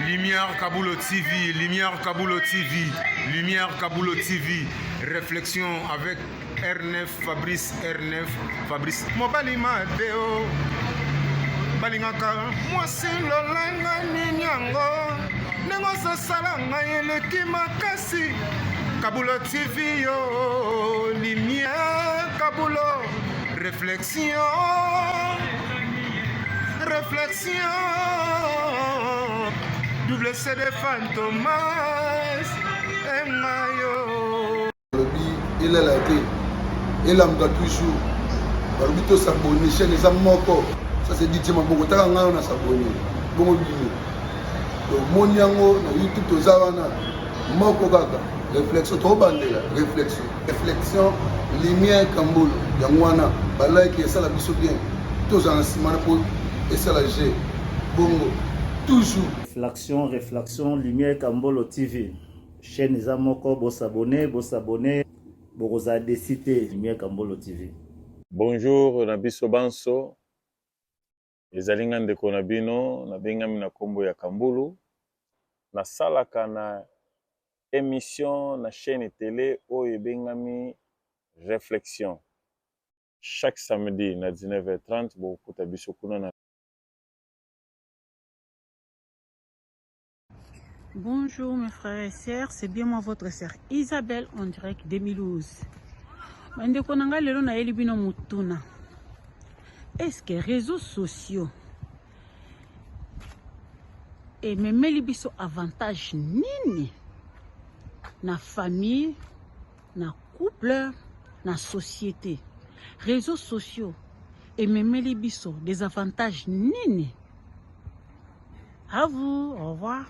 Lumière Kaboulo TV, Lumière Kaboulo TV, Lumière Kaboulo TV. Réflexion avec R9, Fabrice R9, Fabrice. Mobali Madeo, Balingaka, moi c'est l'olanga ninyango, nengo salanga yeleki makasi. Kaboulo TV yo, Lumière Kaboulo, réflexion. Réflexion, double CD Fantomas, Mayo. Il est là, il a toujours. Barbito s'abonne, chaîne les amoko. Ça c'est dit, Maboko, t'as un s'abonner. Bon, mon yango, YouTube, aux Zavana, Moko Gaga, réflexion, trop bandé, réflexion, lumière Kamboul, Yangwana, Balai qui est ça la biso bien. Tous en ciment pour et ça la G. Bongo, toujours. Réflexion, Lumière Kambolo TV. Chaîne les amoko, vous s'abonner, vous avez cité Lumière Kambolo TV. Bonjour, Nabiso Banso. Les Alingan de Konabino, Nabengami na Kombo ya Kambulu. Na salaka na émission na chaîne télé Oye Bengami Réflexion. Chaque samedi na 19h30, beaucoup de kuna. Bonjour mes frères et sœurs, c'est bien moi votre sœur Isabelle en direct 2012. Bandeko nanga lelo na elibino mutuna. Est-ce que réseaux sociaux et même libiso avantage nini na famille, na couple, na société? Réseaux sociaux et même libiso des avantages nini? À vous, au revoir.